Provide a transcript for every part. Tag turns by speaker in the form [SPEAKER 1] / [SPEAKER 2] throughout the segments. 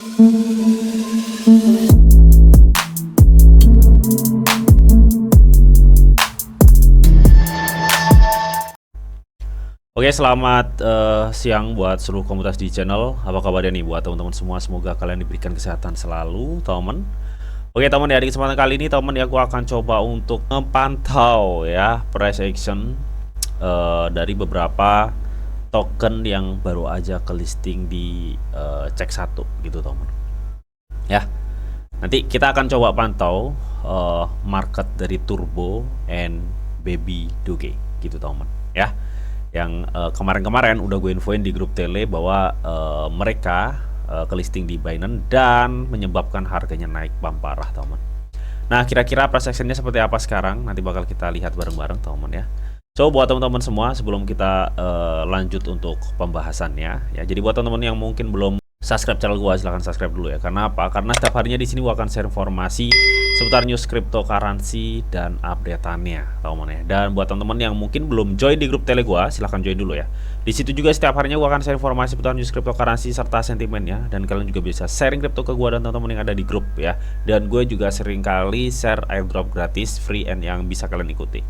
[SPEAKER 1] Oke, selamat siang buat seluruh komunitas di channel. Apa kabarnya nih buat teman-teman semua? Semoga kalian diberikan kesehatan selalu, teman. Oke, teman ya, di kesempatan kali ini teman ya, gua akan coba untuk memantau ya price action dari beberapa token yang baru aja ke listing di cek 1 gitu, teman. Ya. Nanti kita akan coba pantau market dari Turbo and Baby Doge gitu, teman. Ya. Yang kemarin-kemarin udah gue infoin di grup tele bahwa mereka ke listing di Binance dan menyebabkan harganya naik parah, teman. Nah, kira-kira price actionnya seperti apa sekarang? Nanti bakal kita lihat bareng-bareng, teman ya. So, buat teman-teman semua, sebelum kita lanjut untuk pembahasannya ya. Jadi buat teman-teman yang mungkin belum subscribe channel gua, silahkan subscribe dulu ya. Karena apa? Karena setiap harinya di sini gua akan share informasi seputar news cryptocurrency dan updateannya, teman ya. Dan buat teman-teman yang mungkin belum join di grup tele gua, silahkan join dulu ya. Di situ juga setiap harinya gua akan share informasi seputar news cryptocurrency serta sentimennya. Dan kalian juga bisa sharing crypto ke gua dan teman-teman yang ada di grup ya. Dan gue juga sering kali share airdrop gratis free and yang bisa kalian ikuti.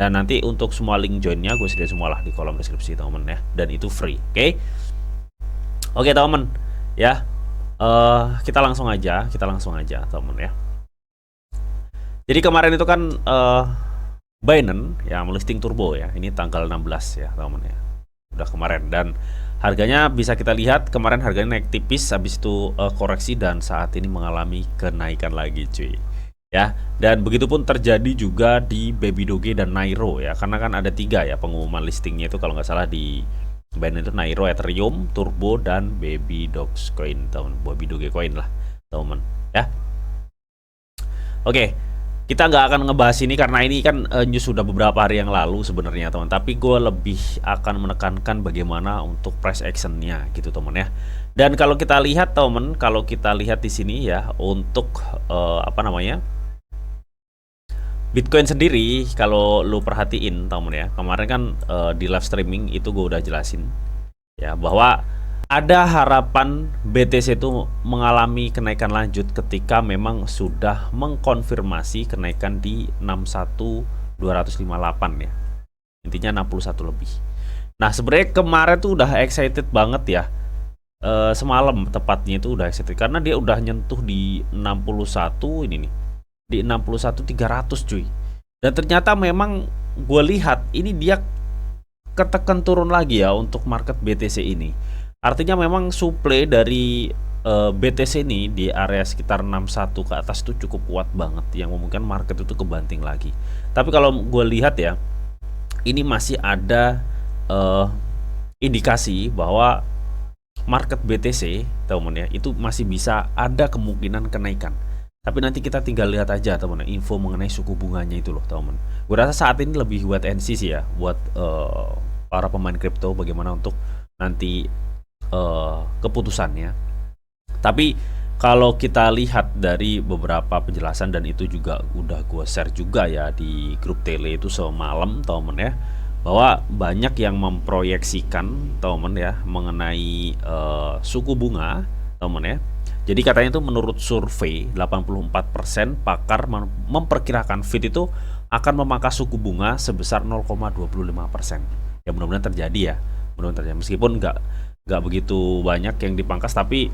[SPEAKER 1] Dan nanti untuk semua link joinnya gue sedia semua lah di kolom deskripsi, teman ya. Dan itu free, oke? Oke, teman. Ya, kita langsung aja, teman ya. Jadi kemarin itu kan Binance ya melisting Turbo ya, ini tanggal 16 ya, teman ya. Udah kemarin, dan harganya bisa kita lihat kemarin harganya naik tipis, habis itu koreksi dan saat ini mengalami kenaikan lagi, cuy. Ya, dan begitupun terjadi juga di Baby Doge dan Nairo ya, karena kan ada 3 ya pengumuman listingnya itu kalau nggak salah di Binance itu Nairo, Ethereum, Turbo, dan Baby Dogecoin, teman. Baby Dogecoin lah, teman ya. Oke, kita nggak akan ngebahas ini karena ini kan news sudah beberapa hari yang lalu sebenarnya, teman. Tapi gue lebih akan menekankan bagaimana untuk price actionnya gitu, teman ya. Dan kalau kita lihat, teman, kalau kita lihat di sini ya untuk apa namanya, Bitcoin sendiri, kalau lu perhatiin, teman ya, kemarin kan di live streaming itu gue udah jelasin ya bahwa ada harapan BTC itu mengalami kenaikan lanjut ketika memang sudah mengkonfirmasi kenaikan di 61.258 ya. Intinya 61 lebih. Nah, sebenarnya kemarin tuh udah excited banget ya. Semalam tepatnya itu udah excited karena dia udah nyentuh di 61 ini nih. Di 61.300, cuy. Dan ternyata memang gue lihat ini dia ketekan turun lagi ya untuk market BTC ini. Artinya memang supply dari BTC ini di area sekitar 61 ke atas itu cukup kuat banget yang memungkinkan market itu kebanting lagi. Tapi kalau gue lihat ya, ini masih ada indikasi bahwa market BTC, teman ya, itu masih bisa ada kemungkinan kenaikan. Tapi nanti kita tinggal lihat aja, teman, info mengenai suku bunganya itu loh, teman. Gue rasa saat ini lebih wait and see sih ya buat para pemain kripto bagaimana untuk nanti keputusannya. Tapi kalau kita lihat dari beberapa penjelasan, dan itu juga udah gue share juga ya di grup tele itu semalam, teman ya, bahwa banyak yang memproyeksikan, teman ya, mengenai suku bunga, teman ya. Jadi katanya itu menurut survei 84% pakar memperkirakan Fed itu akan memangkas suku bunga sebesar 0,25%. Ya mudah-mudahan terjadi ya. Mudah-mudahan terjadi. Meskipun nggak begitu banyak yang dipangkas, tapi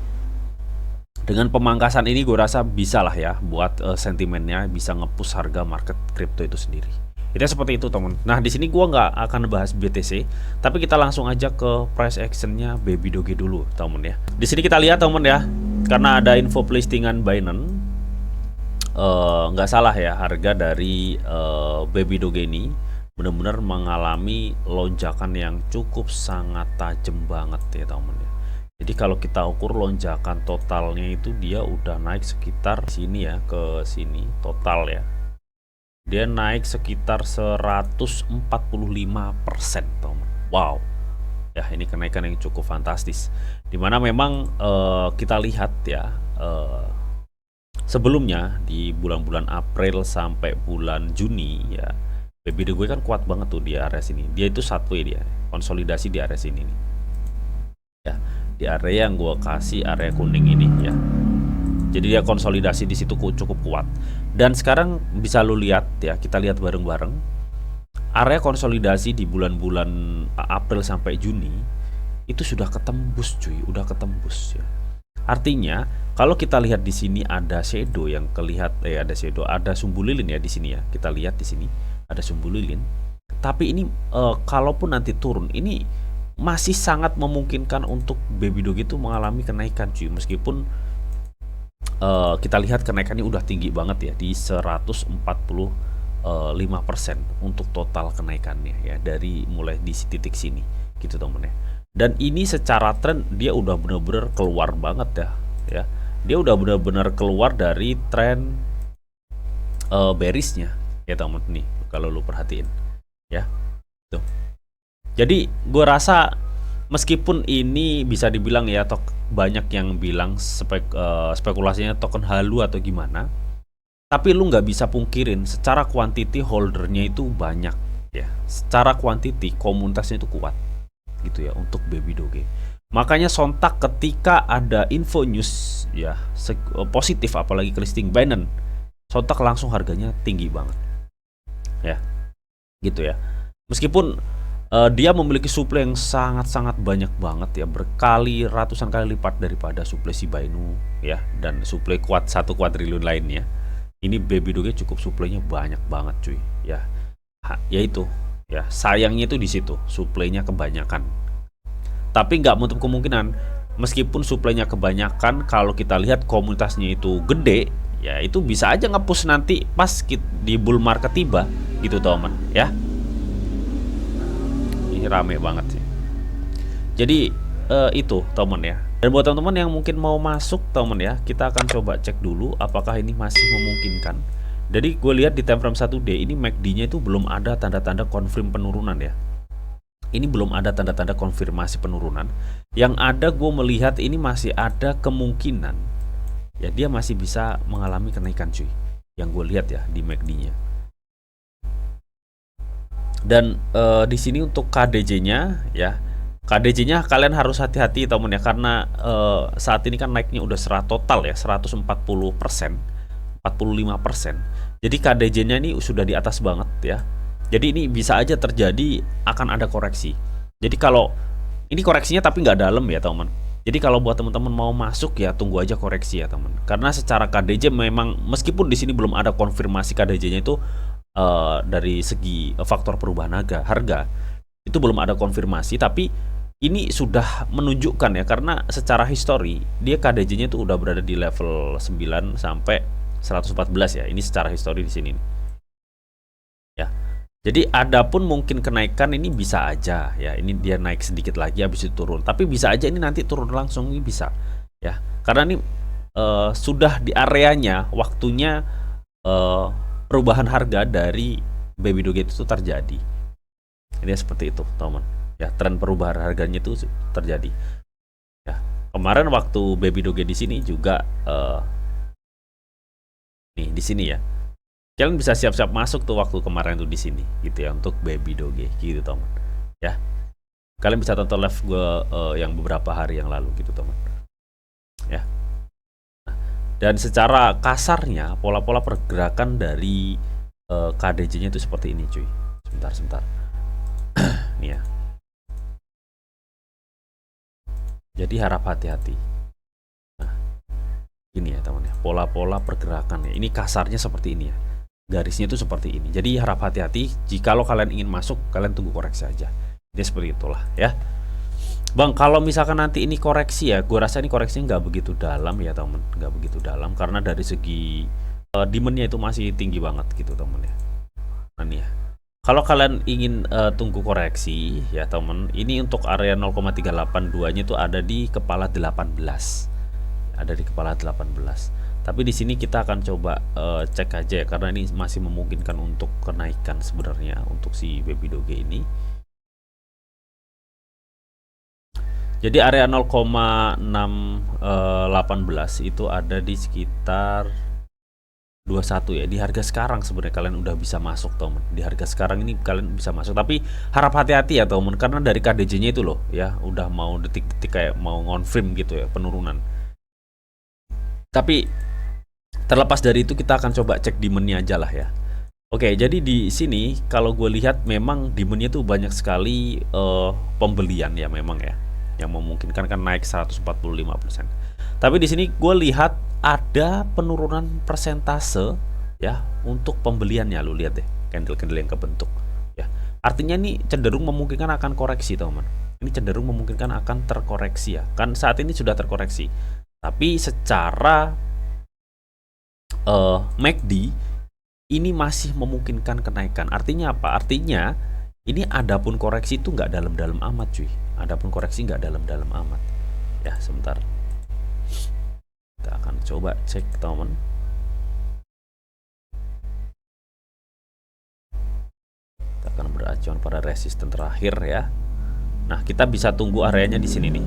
[SPEAKER 1] dengan pemangkasan ini gue rasa bisa lah ya buat sentimennya bisa nge-push harga market kripto itu sendiri. Itu seperti itu, teman. Nah, di sini gua nggak akan bahas BTC, tapi kita langsung aja ke price actionnya Baby Doge dulu, teman ya. Di sini kita lihat, teman ya, karena ada info listingan Binance, nggak salah ya, harga dari Baby Doge ini benar-benar mengalami lonjakan yang cukup sangat tajam banget ya, teman ya. Jadi kalau kita ukur lonjakan totalnya itu dia udah naik sekitar sini ya, ke sini total ya. Dia naik sekitar 145%, teman. Wow. Ya, ini kenaikan yang cukup fantastis. Dimana memang kita lihat ya, sebelumnya di bulan-bulan April sampai bulan Juni ya, Baby Doge kan kuat banget tuh di area sini. Dia itu satwe, dia konsolidasi di area sini nih. Ya. di area yang gue kasih, area kuning ini ya. Jadi dia konsolidasi di situ cukup kuat. Dan sekarang bisa lu lihat ya, kita lihat bareng-bareng. Area konsolidasi di bulan-bulan April sampai Juni itu sudah ketembus cuy, udah ketembus ya. Artinya kalau kita lihat di sini ada shadow yang ada shadow, ada sumbu lilin ya di sini ya. Kita lihat di sini ada sumbu lilin. Tapi ini kalaupun nanti turun, ini masih sangat memungkinkan untuk baby dog itu mengalami kenaikan cuy, meskipun kita lihat kenaikannya udah tinggi banget ya di 145% untuk total kenaikannya ya, dari mulai di titik sini gitu temen ya. Dan ini secara tren dia udah bener-bener keluar banget ya. Dia udah bener-bener keluar dari tren bearishnya ya temen nih, kalau lu perhatiin ya. Tuh. Jadi gue rasa meskipun ini bisa dibilang ya, banyak yang bilang spekulasinya token halu atau gimana, tapi lu nggak bisa pungkirin secara quantity holdernya itu banyak ya. Secara quantity komunitasnya itu kuat gitu ya untuk baby doge. Makanya sontak ketika ada info news ya positif, apalagi ke listing Binance, sontak langsung harganya tinggi banget ya gitu ya. Meskipun dia memiliki suplai yang sangat-sangat banyak banget ya, ratusan kali lipat daripada suplai Shiba Inu ya, dan suplai 1 kuadriliun lainnya. Ini baby doge cukup suplainya banyak banget cuy ya. Yaitu ya, sayangnya itu di situ suplainya kebanyakan. Tapi nggak menutup kemungkinan meskipun suplainya kebanyakan, kalau kita lihat komunitasnya itu gede ya, itu bisa aja nge-push nanti pas di bull market tiba gitu teman ya. Ini rame banget sih. Jadi itu teman ya. Dan buat teman-teman yang mungkin mau masuk teman ya, kita akan coba cek dulu apakah ini masih memungkinkan. Jadi gue lihat di time frame 1D ini MACD-nya itu belum ada tanda-tanda konfirm penurunan ya. Ini belum ada tanda-tanda konfirmasi penurunan. Yang ada gue melihat ini masih ada kemungkinan ya, dia masih bisa mengalami kenaikan cuy. Yang gue lihat ya di MACD-nya. Dan di sini untuk KDJ-nya ya, KDJ-nya kalian harus hati-hati teman ya, karena saat ini kan naiknya udah total ya 140%, 45%. Jadi KDJ-nya ini sudah di atas banget ya. Jadi ini bisa aja terjadi akan ada koreksi. Jadi kalau ini koreksinya tapi nggak dalam ya teman. Jadi kalau buat teman-teman mau masuk ya tunggu aja koreksi ya teman. Karena secara KDJ memang meskipun di sini belum ada konfirmasi KDJ-nya itu dari segi faktor perubahan harga itu belum ada konfirmasi, tapi ini sudah menunjukkan ya, karena secara histori dia KDJ-nya itu udah berada di level 9 sampai 114 ya. Ini secara histori di sini ya. Jadi adapun mungkin kenaikan ini bisa aja ya, ini dia naik sedikit lagi habis itu turun, tapi bisa aja ini nanti turun langsung, ini bisa ya, karena ini sudah di areanya waktunya perubahan harga dari baby doge itu terjadi. Ini seperti itu teman ya, tren perubahan harganya itu terjadi ya. Kemarin waktu baby doge di sini juga nih di sini ya, kalian bisa siap-siap masuk tuh waktu kemarin tuh di sini gitu ya, untuk baby doge gitu teman ya. Kalian bisa tonton live gue yang beberapa hari yang lalu gitu teman ya. Dan secara kasarnya pola-pola pergerakan dari KDJ-nya itu seperti ini cuy. Sebentar nih ya. Jadi harap hati-hati. Nah, ini ya teman ya, pola-pola pergerakan ya. Ini kasarnya seperti ini ya. Garisnya itu seperti ini. Jadi harap hati-hati. Jikalau kalian ingin masuk, kalian tunggu koreksi aja. Jadi seperti itulah ya. Bang, kalau misalkan nanti ini koreksi ya, gue rasa ini koreksinya nggak begitu dalam ya temen, nggak begitu dalam, karena dari segi demand-nya itu masih tinggi banget gitu temen ya. Nah nih ya, kalau kalian ingin tunggu koreksi ya temen, ini untuk area 0,382 nya itu ada di kepala 18, ada di kepala 18. Tapi di sini kita akan coba cek aja ya, karena ini masih memungkinkan untuk kenaikan sebenarnya untuk si baby doge ini. Jadi area 0,618 itu ada di sekitar 21 ya, di harga sekarang sebenarnya kalian udah bisa masuk teman. Di harga sekarang ini kalian bisa masuk, tapi harap hati-hati ya teman, karena dari KDJ-nya itu loh ya udah mau detik-detik kayak mau ngonfirm gitu ya penurunan. Tapi terlepas dari itu kita akan coba cek demand-nya aja lah ya. Oke, jadi di sini kalau gue lihat memang demand-nya tuh banyak sekali pembelian ya memang ya, yang memungkinkan kan naik 145%. Tapi di sini gue lihat ada penurunan persentase ya untuk pembeliannya. Lu lihat deh, candle-candle yang kebentuk ya. Artinya ini cenderung memungkinkan akan koreksi, teman. Ini cenderung memungkinkan akan terkoreksi ya. Kan saat ini sudah terkoreksi. Tapi secara MACD ini masih memungkinkan kenaikan. Artinya apa? Artinya ini adapun koreksi itu nggak dalam-dalam amat, cuy. Adapun koreksi nggak dalam-dalam amat. Ya, sebentar. Kita akan coba cek, teman. Kita akan beracuan pada resisten terakhir ya. Nah, kita bisa tunggu areanya di sini nih.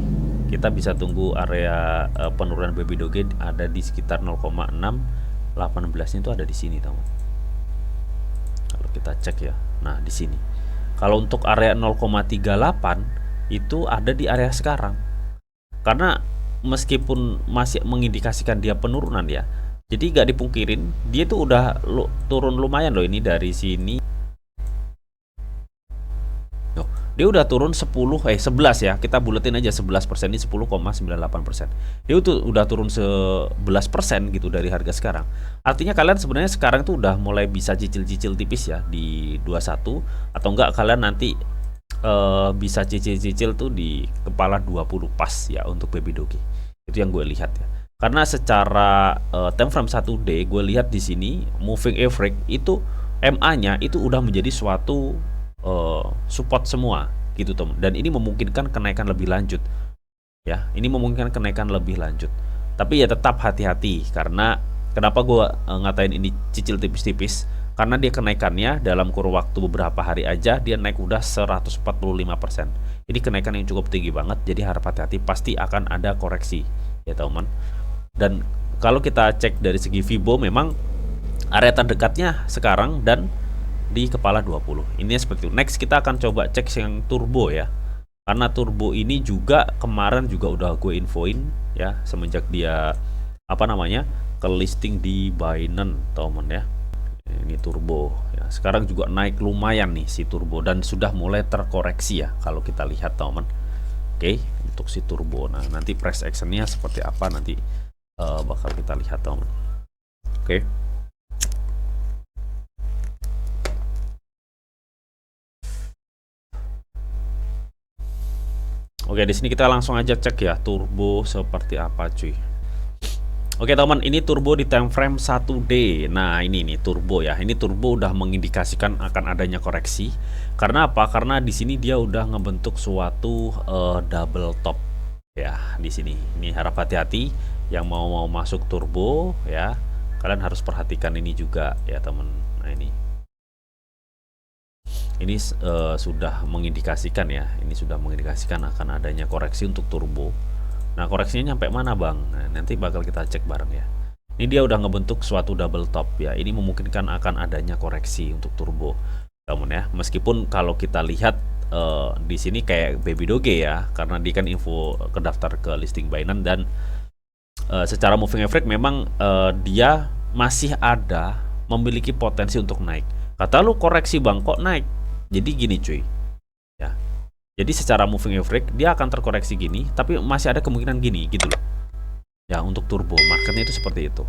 [SPEAKER 1] Kita bisa tunggu area penurunan baby doge ada di sekitar 0,618-nya itu ada di sini, teman. Kalau kita cek ya. Nah, di sini. Kalau untuk area 0,38 itu ada di area sekarang. Karena meskipun masih mengindikasikan dia penurunan ya, jadi nggak dipungkirin dia tuh udah turun lumayan loh ini dari sini. Dia udah turun 11 ya, kita buletin aja 11%, ini 10,98%. Dia tuh udah turun 11% gitu dari harga sekarang. Artinya kalian sebenarnya sekarang tuh udah mulai bisa cicil-cicil tipis ya di 21, atau enggak kalian nanti bisa cicil-cicil tuh di kepala 20 pas ya untuk baby doge. Itu yang gue lihat ya. Karena secara time frame 1D gue lihat di sini moving average itu MA-nya itu udah menjadi suatu support semua gitu teman, dan ini memungkinkan kenaikan lebih lanjut ya, ini memungkinkan kenaikan lebih lanjut. Tapi ya tetap hati-hati, karena kenapa gue ngatain ini cicil tipis-tipis, karena dia kenaikannya dalam kurun waktu beberapa hari aja dia naik udah 145%. Ini kenaikan yang cukup tinggi banget, jadi harap hati-hati, pasti akan ada koreksi ya teman. Dan kalau kita cek dari segi Fibo memang area terdekatnya sekarang dan di kepala 20. Ini seperti itu. Next kita akan coba cek yang turbo ya. Karena turbo ini juga kemarin juga udah gue infoin ya, semenjak dia apa namanya ke listing di Binance teman ya. Ini turbo ya. Sekarang juga naik lumayan nih si turbo, dan sudah mulai terkoreksi ya kalau kita lihat teman. Oke, untuk si turbo. Nah, nanti price actionnya seperti apa nanti bakal kita lihat teman. Oke. Oke, di sini kita langsung aja cek ya turbo seperti apa, cuy. Oke, teman, ini turbo di time frame 1D. Nah, ini nih turbo ya. Ini turbo udah mengindikasikan akan adanya koreksi. Karena apa? Karena di sini dia udah ngebentuk suatu double top ya di sini. Ini harap hati-hati yang mau masuk turbo ya. Kalian harus perhatikan ini juga ya, teman. Nah, ini sudah mengindikasikan ya, ini sudah mengindikasikan akan adanya koreksi untuk turbo. Nah, koreksinya nyampe mana bang? Nah, nanti bakal kita cek bareng ya. Ini dia udah ngebentuk suatu double top ya, ini memungkinkan akan adanya koreksi untuk turbo teman ya. Meskipun kalau kita lihat di sini kayak baby doge ya, karena dia kan info kedaftar ke listing Binance, dan secara moving average memang dia masih ada memiliki potensi untuk naik. Kata lu koreksi bang, kok naik? Jadi gini cuy ya, jadi secara moving average dia akan terkoreksi gini, tapi masih ada kemungkinan gini gitu loh ya. Untuk turbo marketnya itu seperti itu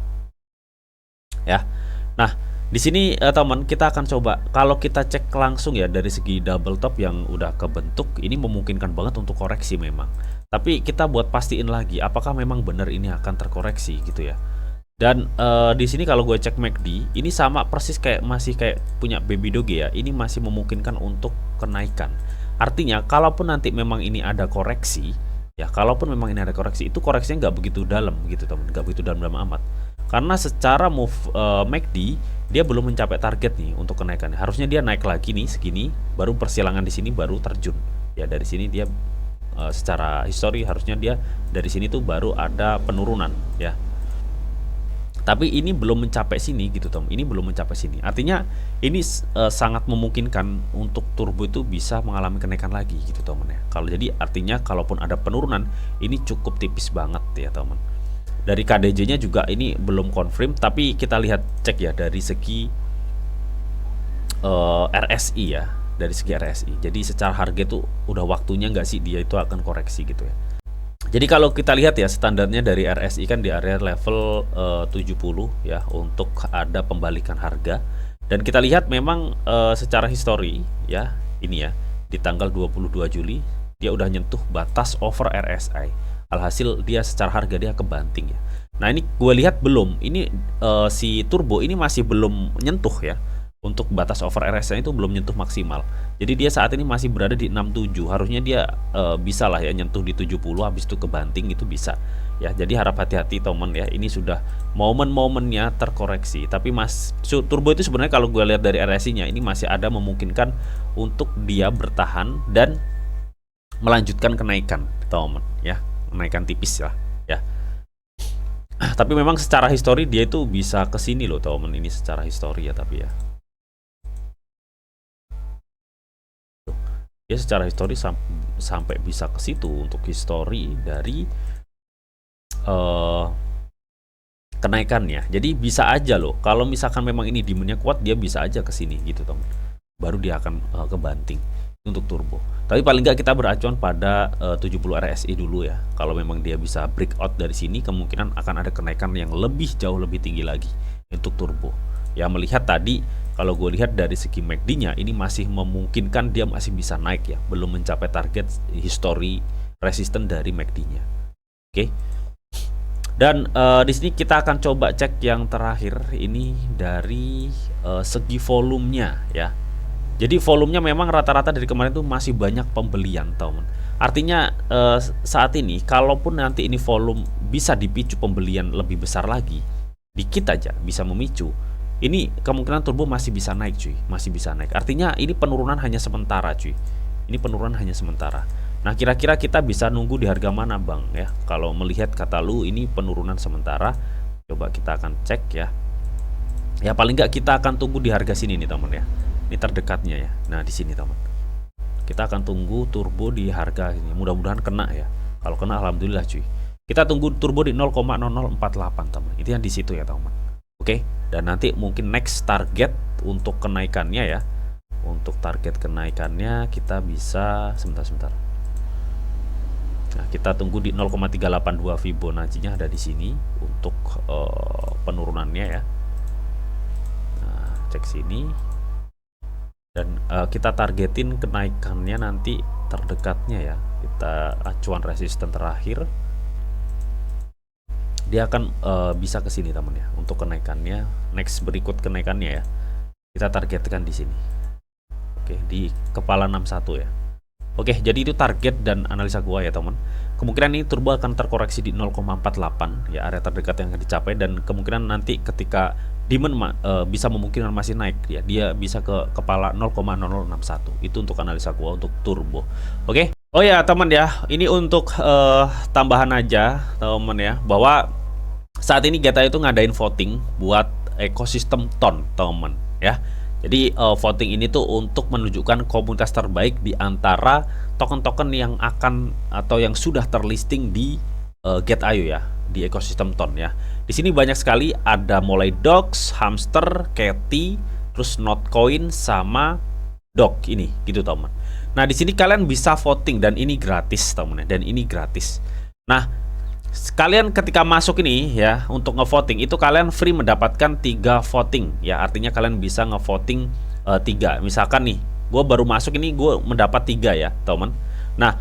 [SPEAKER 1] ya. Nah, di sini teman, kita akan coba kalau kita cek langsung ya dari segi double top yang udah kebentuk, ini memungkinkan banget untuk koreksi memang. Tapi kita buat pastiin lagi apakah memang benar ini akan terkoreksi gitu ya. Dan di sini kalau gue cek MACD, ini sama persis kayak masih kayak punya baby doge ya. Ini masih memungkinkan untuk kenaikan. Artinya kalaupun nanti memang ini ada koreksi ya, kalaupun memang ini ada koreksi, itu koreksinya nggak begitu dalam gitu teman, nggak begitu dalam amat. Karena secara move MACD dia belum mencapai target nih untuk kenaikannya. Harusnya dia naik lagi nih segini, baru persilangan di sini baru terjun ya. Dari sini dia secara histori harusnya dia dari sini tuh baru ada penurunan ya. Tapi ini belum mencapai sini gitu Tom. Ini belum mencapai sini. Artinya ini sangat memungkinkan untuk turbo itu bisa mengalami kenaikan lagi gitu teman ya. Kalau jadi artinya kalaupun ada penurunan ini cukup tipis banget ya teman. Dari KDJ-nya juga ini belum confirm, tapi kita lihat cek ya dari segi RSI ya, dari segi RSI. Jadi secara harga itu udah waktunya nggak sih dia itu akan koreksi gitu ya. Jadi kalau kita lihat ya standarnya dari RSI kan di area level 70 ya untuk ada pembalikan harga. Dan kita lihat memang secara histori ya ini ya di tanggal 22 Juli dia udah nyentuh batas over RSI. Alhasil dia secara harga dia kebanting ya. Nah ini gue lihat belum, ini si turbo ini masih belum nyentuh ya. Untuk batas over RSI itu belum nyentuh maksimal. Jadi dia saat ini masih berada di 67. Harusnya dia bisa lah ya nyentuh di 70 habis itu kebanting itu bisa. Ya, jadi harap hati-hati teman ya. Ini sudah momen-momennya terkoreksi. Tapi turbo itu sebenarnya kalau gue lihat dari RSI-nya ini masih ada memungkinkan untuk dia bertahan dan melanjutkan kenaikan, teman ya. Kenaikan tipis lah ya. Tapi memang secara histori dia itu bisa ke sini loh, teman. Ini secara histori ya tapi ya. Dia secara histori sampai bisa ke situ untuk histori dari kenaikannya. Jadi bisa aja loh kalau misalkan memang ini demandnya kuat dia bisa aja ke sini gitu teman. Baru dia akan kebanting untuk turbo. Tapi paling nggak kita beracuan pada 70 RSI dulu ya. Kalau memang dia bisa breakout dari sini kemungkinan akan ada kenaikan yang jauh lebih tinggi lagi untuk turbo. Ya melihat tadi kalau gue lihat dari segi MACD-nya ini masih memungkinkan dia masih bisa naik ya, belum mencapai target history resisten dari MACD-nya. Oke. Dan di sini kita akan coba cek yang terakhir ini dari segi volumenya ya. Jadi volumenya memang rata-rata dari kemarin tuh masih banyak pembelian teman. Artinya saat ini kalaupun nanti ini volume bisa dipicu pembelian lebih besar lagi, dikit aja bisa memicu. Ini kemungkinan turbo masih bisa naik cuy, masih bisa naik. Artinya ini penurunan hanya sementara cuy. Ini penurunan hanya sementara. Nah kira-kira kita bisa nunggu di harga mana bang ya? Kalau melihat kata lu ini penurunan sementara, coba kita akan cek ya. Ya paling nggak kita akan tunggu di harga sini nih teman ya. Ini terdekatnya ya. Nah di sini teman. Kita akan tunggu turbo di harga ini. Mudah-mudahan kena ya. Kalau kena alhamdulillah cuy. Kita tunggu turbo di 0,0048 teman. Itu yang di situ ya teman. Oke, dan nanti mungkin next target untuk kenaikannya ya. Untuk target kenaikannya kita bisa sebentar. Nah, kita tunggu di 0,382 Fibonacci-nya ada di sini untuk penurunannya ya. Nah, cek sini. Dan kita targetin kenaikannya nanti terdekatnya ya. Kita acuan resisten terakhir. Dia akan bisa ke sini teman ya untuk kenaikannya next berikut kenaikannya ya kita targetkan di sini. Oke di kepala 61 ya. Oke jadi itu target dan analisa gua ya teman. Kemungkinan ini turbo akan terkoreksi di 0,48 ya area terdekat yang akan dicapai dan kemungkinan nanti ketika demand bisa memungkinkan masih naik ya dia bisa ke kepala 0,0061 itu untuk analisa gua untuk turbo. Oke. Oh ya teman ya ini untuk tambahan aja teman ya bahwa saat ini Geta itu ngadain voting buat ekosistem TON teman ya. Jadi voting ini tuh untuk menunjukkan komunitas terbaik di antara token-token yang akan atau yang sudah terlisting di Get.io ya, di ekosistem TON ya. Di sini banyak sekali ada mulai Dox, Hamster, Cathy, terus Notcoin sama Dog ini gitu teman. Nah di sini kalian bisa voting dan ini gratis teman ya, dan ini gratis. Nah kalian ketika masuk ini ya untuk ngevoting itu kalian free mendapatkan 3 voting ya artinya kalian bisa ngevoting 3 misalkan nih gue baru masuk ini gue mendapat 3 ya teman. Nah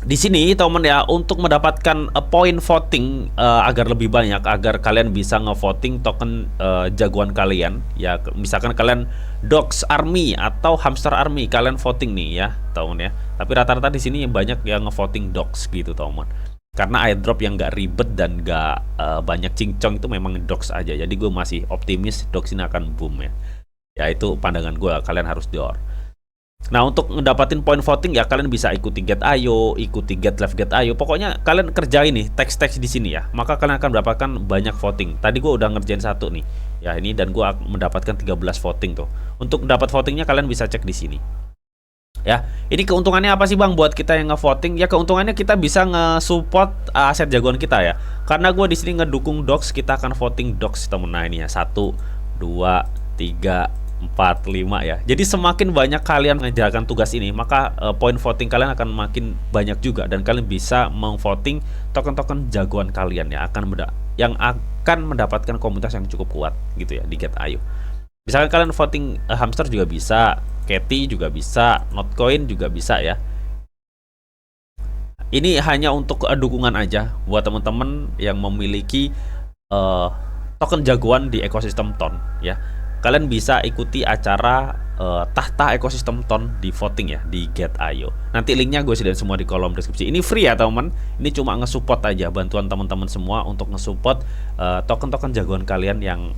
[SPEAKER 1] di sini teman ya untuk mendapatkan poin voting agar lebih banyak agar kalian bisa ngevoting token jagoan kalian ya misalkan kalian Dogs Army atau Hamster Army kalian voting nih ya teman ya tapi rata-rata di sini banyak yang ngevoting Dogs gitu teman. Karena airdrop yang gak ribet dan gak banyak cincong itu memang Dox aja. Jadi gue masih optimis Dox ini akan boom ya. Ya itu pandangan gue, kalian harus dior. Nah, untuk ngedapatin poin voting ya kalian bisa ikuti Get Ayo, ikuti Get Live Get Ayo. Pokoknya kalian kerjain nih teks-teks di sini ya. Maka kalian akan mendapatkan banyak voting. Tadi gua udah ngerjain satu nih. Ya, ini dan gua mendapatkan 13 voting tuh. Untuk dapat votingnya kalian bisa cek di sini. Ya, ini keuntungannya apa sih Bang buat kita yang nge-voting? Ya keuntungannya kita bisa nge-support aset jagoan kita ya. Karena gue di sini ngedukung docs, kita akan voting docs temen. Nah ini ya 1, 2, 3, 4, 5 ya. Jadi semakin banyak kalian mengerjakan tugas ini, maka poin voting kalian akan makin banyak juga dan kalian bisa meng-voting token-token jagoan kalian ya yang akan mendapatkan komunitas yang cukup kuat gitu ya di Get Ayo. Misalkan kalian voting hamster juga bisa, Cathy juga bisa, Notcoin juga bisa ya. Ini hanya untuk dukungan aja buat teman-teman yang memiliki token jagoan di ekosistem TON ya. Kalian bisa ikuti acara tahta ekosistem TON di voting ya di Get Ayo. Nanti linknya gue sediain semua di kolom deskripsi. Ini free ya teman. Ini cuma nge-support aja, bantuan teman-teman semua untuk nge-support token-token jagoan kalian yang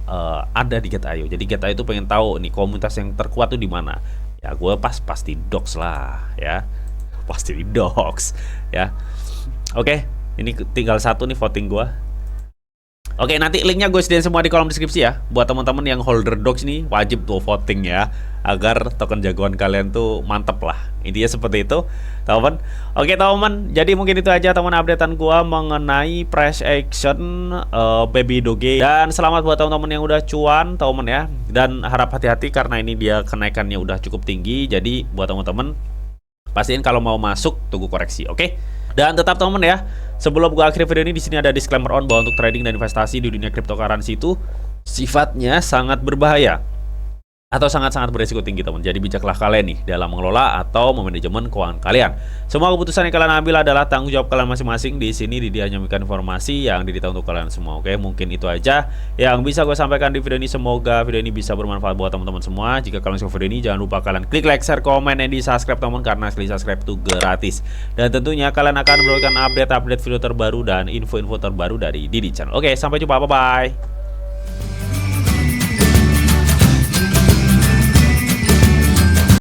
[SPEAKER 1] ada di Get Ayo. Jadi Get Ayo itu pengen tahu nih komunitas yang terkuat tuh di mana. Ya gue pasti docs lah ya. Pasti di docs ya. Oke, ini tinggal satu nih voting gue. Oke, nanti linknya gue sediain semua di kolom deskripsi ya. Buat teman-teman yang holder docs nih, wajib tuh voting ya, agar token jagoan kalian tuh mantep lah. Intinya seperti itu, teman. Oke teman, jadi mungkin itu aja teman updatean gue mengenai price action Baby Doge. Dan selamat buat teman-teman yang udah cuan, teman ya. Dan harap hati-hati karena ini dia kenaikannya udah cukup tinggi. Jadi buat teman-teman pastiin kalau mau masuk tunggu koreksi, oke? Dan tetap teman ya, sebelum gua akhiri video ini, di sini ada disclaimer on bahwa untuk trading dan investasi di dunia cryptocurrency itu sifatnya sangat berbahaya atau sangat-sangat berisiko tinggi teman. Jadi bijaklah kalian nih dalam mengelola atau memanajemen keuangan kalian. Semua keputusan yang kalian ambil adalah tanggung jawab kalian masing-masing. Di sini Didi hanya memberikan informasi yang didita untuk kalian semua. Oke, mungkin itu aja yang bisa gue sampaikan di video ini. Semoga video ini bisa bermanfaat buat teman-teman semua. Jika kalian suka video ini, jangan lupa kalian klik like, share, komen, dan di subscribe teman, karena klik subscribe itu gratis. Dan tentunya kalian akan mendapatkan update-update video terbaru dan info-info terbaru dari Didi Channel. Oke, sampai jumpa, bye-bye.